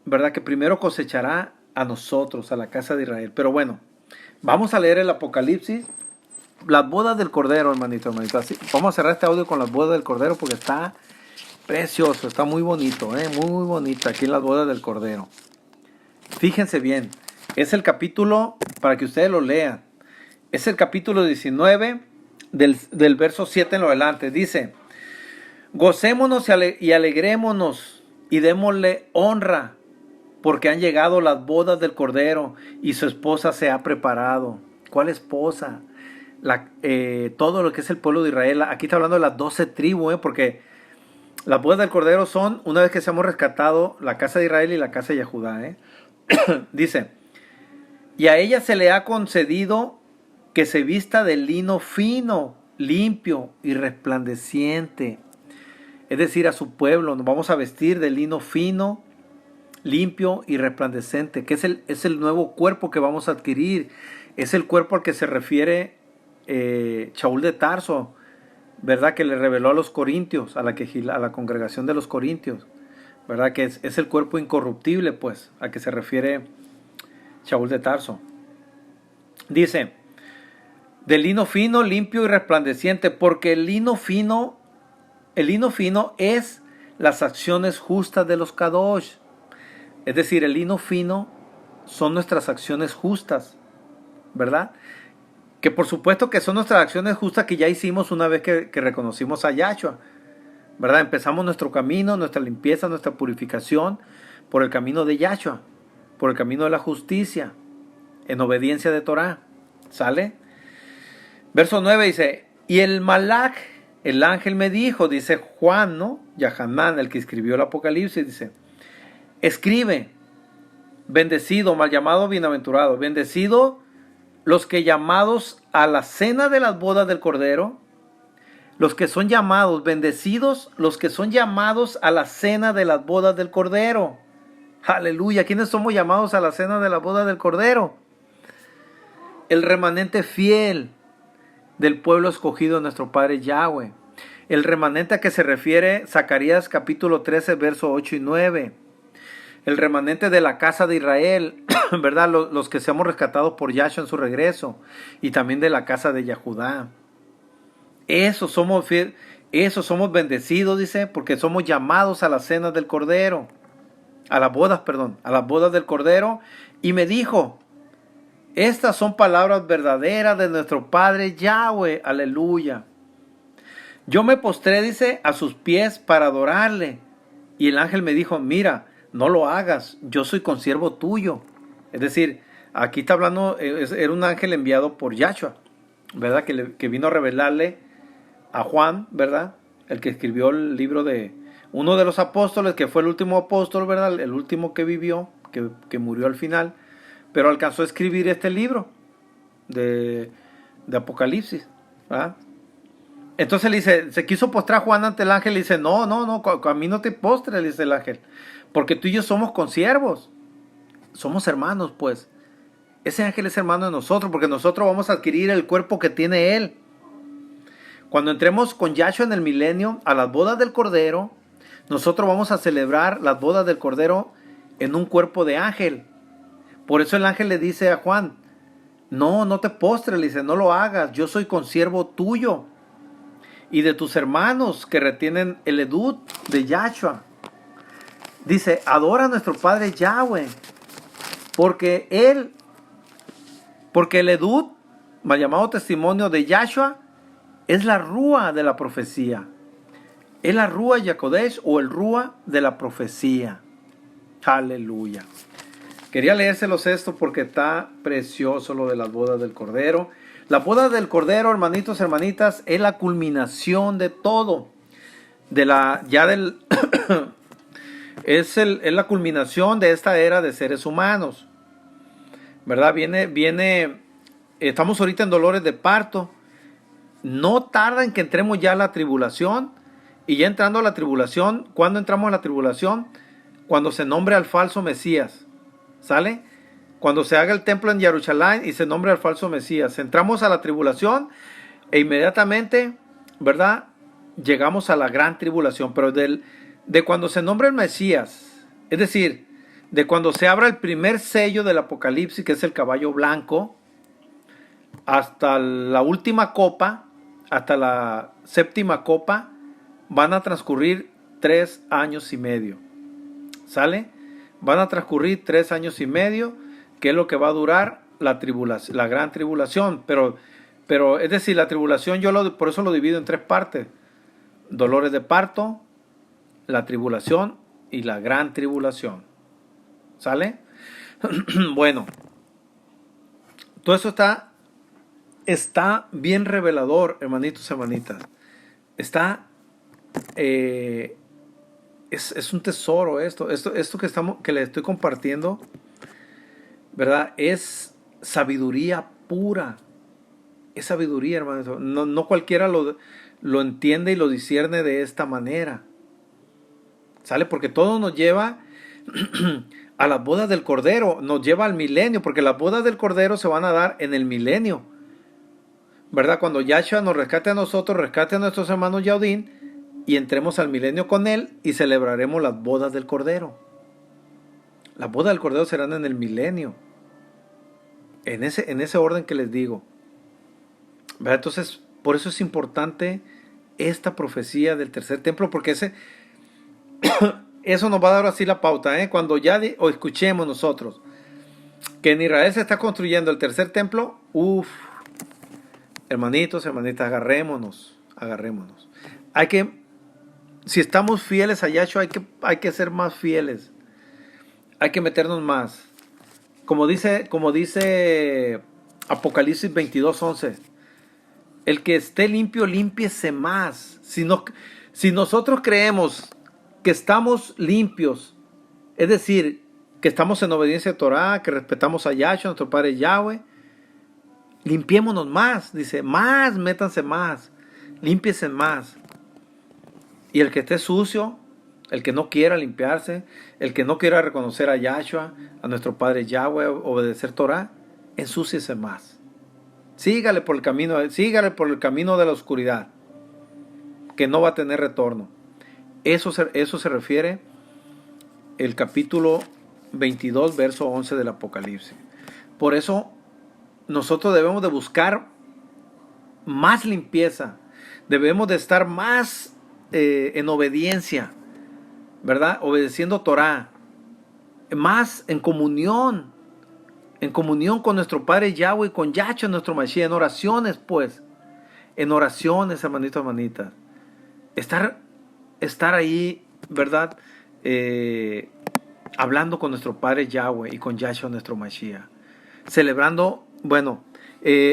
Speaker 1: ¿verdad? Que primero cosechará a nosotros, a la casa de Israel. Pero bueno, vamos a leer el Apocalipsis. Las bodas del Cordero, hermanito. Así, vamos a cerrar este audio con las bodas del Cordero porque está precioso, está muy bonito, muy bonito aquí en las bodas del Cordero. Fíjense bien, es el capítulo, para que ustedes lo lean, es el capítulo 19 del verso 7 en lo adelante. Dice, gocémonos y alegrémonos y démosle honra, porque han llegado las bodas del Cordero y su esposa se ha preparado. ¿Cuál esposa? Todo lo que es el pueblo de Israel. Aquí está hablando de las 12 tribus, porque las bodas del Cordero son, una vez que seamos rescatados, la casa de Israel y la casa de Judá. Dice, y a ella se le ha concedido que se vista de lino fino, limpio y resplandeciente. Es decir, a su pueblo nos vamos a vestir de lino fino, limpio y resplandeciente, que es el nuevo cuerpo que vamos a adquirir. Es el cuerpo al que se refiere Saúl de Tarso, ¿verdad? Que le reveló a los corintios, a la congregación de los corintios, ¿verdad? Que es el cuerpo incorruptible, pues, a que se refiere Saúl de Tarso. Dice, de lino fino, limpio y resplandeciente, porque el lino fino es las acciones justas de los Kadosh. Es decir, el lino fino son nuestras acciones justas, ¿verdad? Que por supuesto que son nuestras acciones justas que ya hicimos una vez que reconocimos a Yahshua, ¿verdad? Empezamos nuestro camino, nuestra limpieza, nuestra purificación por el camino de Yahshua, por el camino de la justicia, en obediencia de Torah. ¿Sale? Verso 9 dice, y el Malach, el ángel me dijo, dice Juan, ¿no? Yahanán, el que escribió el Apocalipsis, dice, escribe, bendecido, mal llamado, bienaventurado, bendecido los que llamados a la cena de las bodas del Cordero, Los que son llamados, bendecidos, los que son llamados a la cena de las bodas del Cordero. Aleluya. ¿Quiénes somos llamados a la cena de las bodas del Cordero? El remanente fiel del pueblo escogido de nuestro Padre Yahweh. El remanente a que se refiere Zacarías capítulo 13, verso 8 y 9. El remanente de la casa de Israel, ¿verdad? Los que seamos rescatados por Yahshua en su regreso. Y también de la casa de Yahudá. Esos somos bendecidos, dice, porque somos llamados a la cena del Cordero. A las bodas del Cordero. Y me dijo, estas son palabras verdaderas de nuestro Padre Yahweh. Aleluya. Yo me postré, dice, a sus pies para adorarle. Y el ángel me dijo, mira, no lo hagas, yo soy consiervo tuyo. Es decir, aquí está hablando, era un ángel enviado por Yahshua, ¿verdad? Que vino a revelarle a Juan, ¿verdad? El que escribió el libro de uno de los apóstoles, que fue el último apóstol, ¿verdad? El último que vivió, que murió al final, pero alcanzó a escribir este libro de Apocalipsis, ¿verdad? Entonces le dice, se quiso postrar Juan ante el ángel y dice, no, a mí no te postres, le dice el ángel, porque tú y yo somos consiervos, somos hermanos, pues. Ese ángel es hermano de nosotros, porque nosotros vamos a adquirir el cuerpo que tiene él. Cuando entremos con Yahshua en el milenio a las bodas del Cordero, nosotros vamos a celebrar las bodas del Cordero en un cuerpo de ángel. Por eso el ángel le dice a Juan, no te postres, le dice, no lo hagas, yo soy consiervo tuyo y de tus hermanos que retienen el edut de Yahshua. Dice, adora a nuestro Padre Yahweh, porque el edut, mal llamado testimonio de Yahshua, es la rúa de la profecía. Es la rúa Yakodesh o el rúa de la profecía. Aleluya. Quería leérselos esto porque está precioso lo de las bodas del Cordero. La boda del Cordero, hermanitos, hermanitas, es la culminación de todo. Es la culminación de esta era de seres humanos. ¿Verdad? Estamos ahorita en dolores de parto. No tarda en que entremos ya a la tribulación. Y ya entrando a la tribulación, ¿cuándo entramos a la tribulación? Cuando se nombre al falso Mesías. ¿Sale? Cuando se haga el templo en Jerusalén y se nombre al falso Mesías. Entramos a la tribulación e inmediatamente, ¿verdad? Llegamos a la gran tribulación. Pero de cuando se nombre el Mesías, es decir, de cuando se abra el primer sello del Apocalipsis, que es el caballo blanco, hasta la última copa, hasta la séptima copa, van a transcurrir 3 años y medio. ¿Sale? Van a transcurrir 3 años y medio, que es lo que va a durar la tribulación, la gran tribulación. Pero es decir, la tribulación por eso lo divido en 3 partes. Dolores de parto, la tribulación y la gran tribulación. ¿Sale? Bueno, todo eso está bien revelador, hermanitos y hermanitas. Es un tesoro esto que les estoy compartiendo, ¿verdad? Es sabiduría pura. Es sabiduría, hermanos. No cualquiera lo entiende y lo discierne de esta manera. ¿Sale? Porque todo nos lleva a las bodas del Cordero, nos lleva al milenio, porque las bodas del Cordero se van a dar en el milenio, ¿verdad? Cuando Yahshua nos rescate a nosotros, rescate a nuestros hermanos Yaudín, y entremos al milenio con él y celebraremos las bodas del Cordero. Las bodas del Cordero serán en el milenio, en ese orden que les digo, ¿verdad? Entonces, por eso es importante esta profecía del tercer templo, porque eso nos va a dar así la pauta, ¿eh? Cuando ya escuchemos nosotros que en Israel se está construyendo el tercer templo, hermanitos, hermanitas, agarrémonos. Si estamos fieles a Yahshua, hay que ser más fieles. Hay que meternos más. Como dice Apocalipsis 22:11, el que esté limpio, límpiese más. Si nosotros creemos que estamos limpios, es decir, que estamos en obediencia a Torah, que respetamos a Yahshua, nuestro Padre Yahweh, limpiémonos más, dice, métanse más. límpiese más. Y el que esté sucio, el que no quiera limpiarse, el que no quiera reconocer a Yahshua, a nuestro Padre Yahweh, obedecer Torah, ensúciese más. Sígale por el camino de la oscuridad, que no va a tener retorno. Eso se refiere el capítulo 22, verso 11 del Apocalipsis. Por eso nosotros debemos de buscar más limpieza, debemos de estar más en obediencia, ¿verdad? Obedeciendo Torah, más en comunión con nuestro Padre Yahweh y con Yahshua nuestro Mashiach, en oraciones pues, en oraciones, hermanitos, hermanitas, estar ahí, ¿verdad? Hablando con nuestro Padre Yahweh y con Yahshua nuestro Mashiach, celebrando, bueno,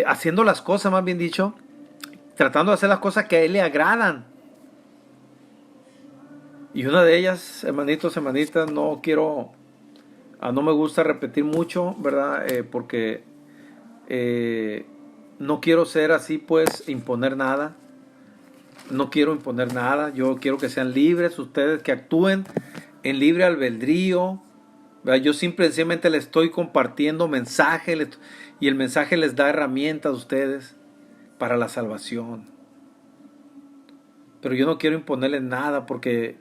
Speaker 1: haciendo las cosas, más bien dicho, tratando de hacer las cosas que a Él le agradan. Y una de ellas, hermanitos, hermanitas, no me gusta repetir mucho, ¿verdad? Porque no quiero ser así, pues, imponer nada. No quiero imponer nada. Yo quiero que sean libres ustedes, que actúen en libre albedrío, ¿verdad? Yo simplemente les estoy compartiendo mensaje y el mensaje les da herramientas a ustedes para la salvación. Pero yo no quiero imponerles nada porque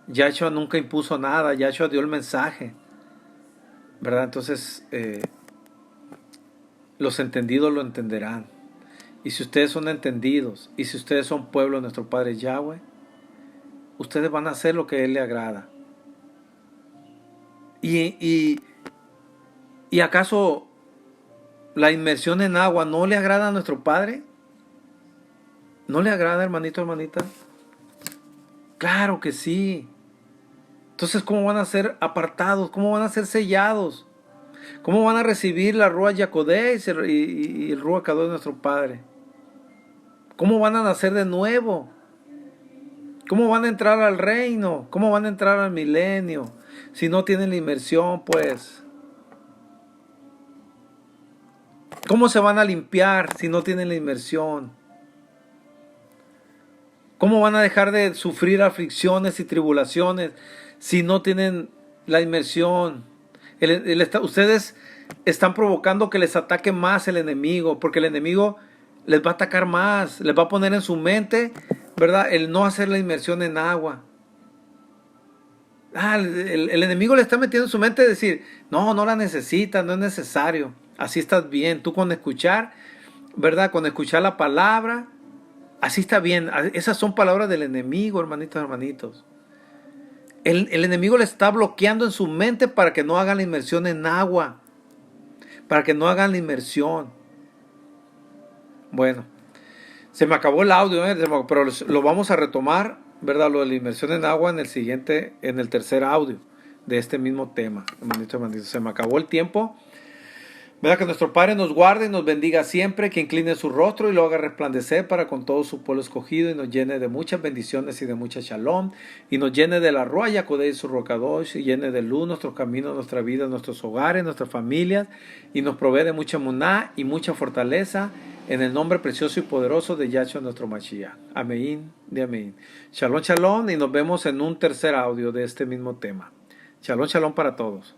Speaker 1: Yahshua nunca impuso nada. Yahshua dio el mensaje, ¿verdad? Entonces, los entendidos lo entenderán. Y si ustedes son entendidos, y si ustedes son pueblo de nuestro Padre Yahweh, ustedes van a hacer lo que a Él le agrada. ¿Y acaso la inmersión en agua no le agrada a nuestro Padre? ¿No le agrada, hermanito, hermanita? Claro que sí. Entonces, ¿cómo van a ser apartados? ¿Cómo van a ser sellados? ¿Cómo van a recibir la Ruach Yakodés y el Ruach Kadosh de nuestro Padre? ¿Cómo van a nacer de nuevo? ¿Cómo van a entrar al reino? ¿Cómo van a entrar al milenio? Si no tienen la inmersión, pues. ¿Cómo se van a limpiar si no tienen la inmersión? ¿Cómo van a dejar de sufrir aflicciones y tribulaciones si no tienen la inmersión? Ustedes están provocando que les ataque más el enemigo, porque el enemigo les va a atacar más, les va a poner en su mente, ¿verdad?, el no hacer la inmersión en agua. El enemigo le está metiendo en su mente decir, no la necesitas, no es necesario, así estás bien. Tú con escuchar, ¿verdad?, con escuchar la palabra, así está bien. Esas son palabras del enemigo, hermanitos. El enemigo le está bloqueando en su mente para que no hagan la inmersión en agua, para que no hagan la inmersión. Bueno, se me acabó el audio, pero lo vamos a retomar, ¿verdad? Lo de la inmersión en agua en el tercer audio de este mismo tema, hermanitos. Se me acabó el tiempo. ¿Verdad? Que nuestro Padre nos guarde y nos bendiga siempre, que incline su rostro y lo haga resplandecer para con todo su pueblo escogido y nos llene de muchas bendiciones y de mucha shalom, y nos llene de la Ruach Yakodés y su Ruach Kadosh, y llene de luz nuestros caminos, nuestra vida, nuestros hogares, nuestras familias, y nos provee de mucha muná y mucha fortaleza, en el nombre precioso y poderoso de Yahshua nuestro Mashiach. Amén de amén. Shalom, shalom, y nos vemos en un tercer audio de este mismo tema. Shalom, shalom para todos.